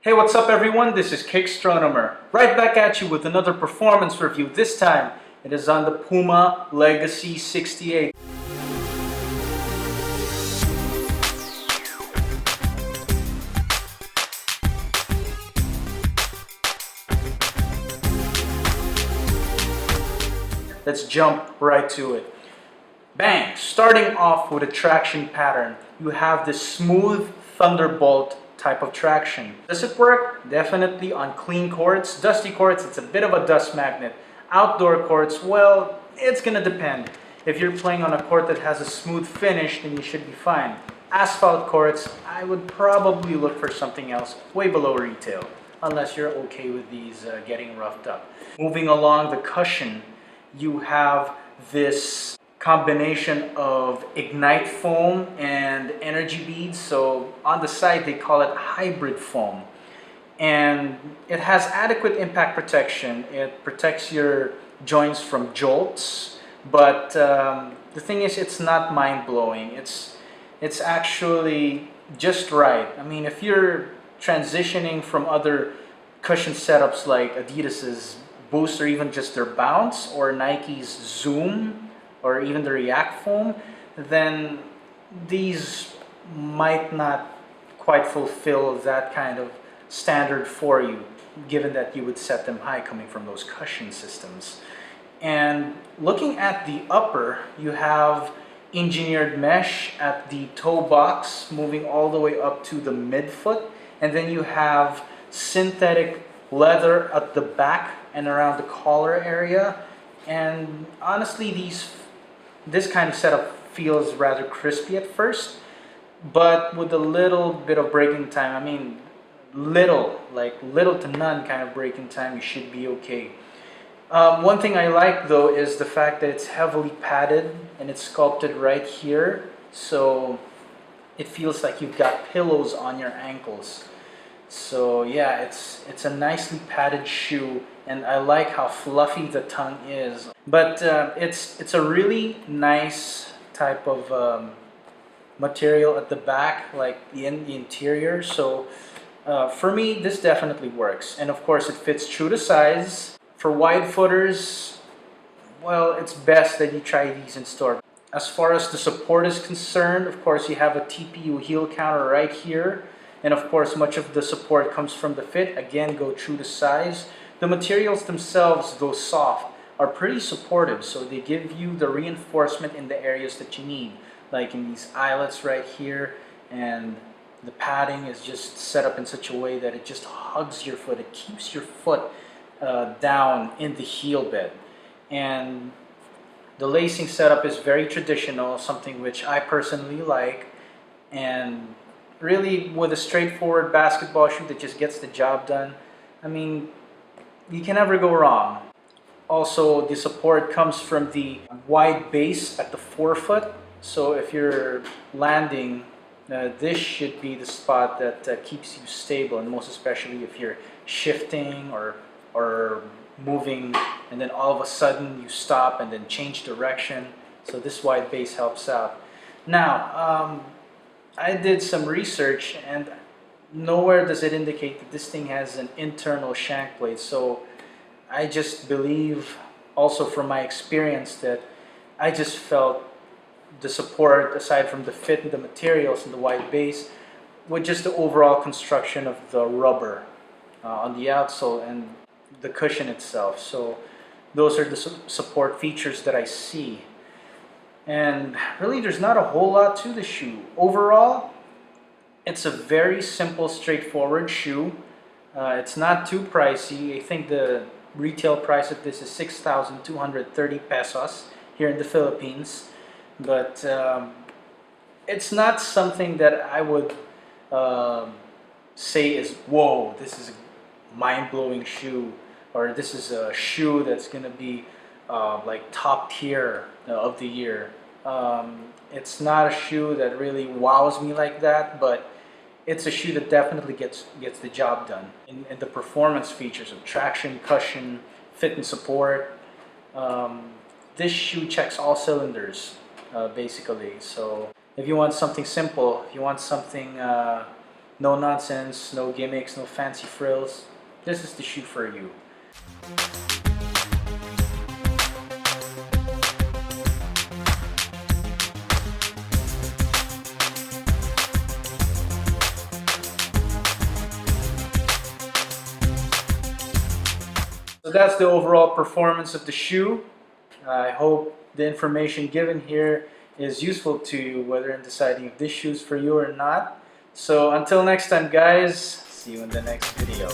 Hey, what's up everyone? This is Kickstronomer. Right back at you with another performance review. This time, it is on the Puma Legacy 68. Let's jump right to it. Bang! Starting off with a traction pattern, you have this smooth thunderbolt type of traction. Does it work? Definitely on clean courts. Dusty courts, it's a bit of a dust magnet. Outdoor courts, well, it's gonna depend. If you're playing on a court that has a smooth finish, then you should be fine. Asphalt courts, I would probably look for something else way below retail, unless you're okay with these getting roughed up. Moving along the cushion, you have this combination of ignite foam and energy beads. So on the side they call it hybrid foam, and it has adequate impact protection. It protects your joints from jolts, but the thing is, it's not mind-blowing. It's actually just right. I mean, if you're transitioning from other cushion setups like Adidas's Boost, or even just their Bounce, or Nike's Zoom, or even the React foam, then these might not quite fulfill that kind of standard for you, given that you would set them high coming from those cushion systems. And looking at the upper, you have engineered mesh at the toe box moving all the way up to the midfoot, and then you have synthetic leather at the back and around the collar area. And honestly, this kind of setup feels rather crispy at first, but with a little bit of braking time, I mean little to none kind of braking time, you should be okay. One thing I like though is the fact that it's heavily padded and it's sculpted right here, so it feels like you've got pillows on your ankles. So yeah, it's a nicely padded shoe, and I like how fluffy the tongue is. But it's a really nice type of material at the back, like in the interior. So for me, this definitely works. And of course, it fits true to size. For wide footers, well, it's best that you try these in store. As far as the support is concerned, of course, you have a TPU heel counter right here. And of course, much of the support comes from the fit. Again, go true to size. The materials themselves, though soft, are pretty supportive. So they give you the reinforcement in the areas that you need, like in these eyelets right here. And the padding is just set up in such a way that it just hugs your foot. It keeps your foot down in the heel bed. And the lacing setup is very traditional, something which I personally like. And really, with a straightforward basketball shoe that just gets the job done, I mean, you can never go wrong. Also, the support comes from the wide base at the forefoot. So if you're landing, this should be the spot that keeps you stable, and most especially if you're shifting or moving, and then all of a sudden you stop and then change direction. So this wide base helps out. Now, I did some research, and nowhere does it indicate that this thing has an internal shank blade. So I just believe, also from my experience, that I just felt the support, aside from the fit and the materials and the wide base, with just the overall construction of the rubber on the outsole and the cushion itself. So those are the support features that I see. And really, there's not a whole lot to the shoe. Overall, it's a very simple, straightforward shoe. It's not too pricey. I think the retail price of this is 6,230 pesos here in the Philippines. But it's not something that I would say is, whoa, this is a mind-blowing shoe, or this is a shoe that's going to be like top tier of the year. It's not a shoe that really wows me like that, but it's a shoe that definitely gets the job done. In the performance features of traction, cushion, fit and support, this shoe checks all cylinders, basically. So if you want something simple, if you want something No nonsense, no gimmicks, no fancy frills. This is the shoe for you. So that's the overall performance of the shoe. I hope the information given here is useful to you, whether in deciding if this shoe is for you or not. So until next time, guys, see you in the next video.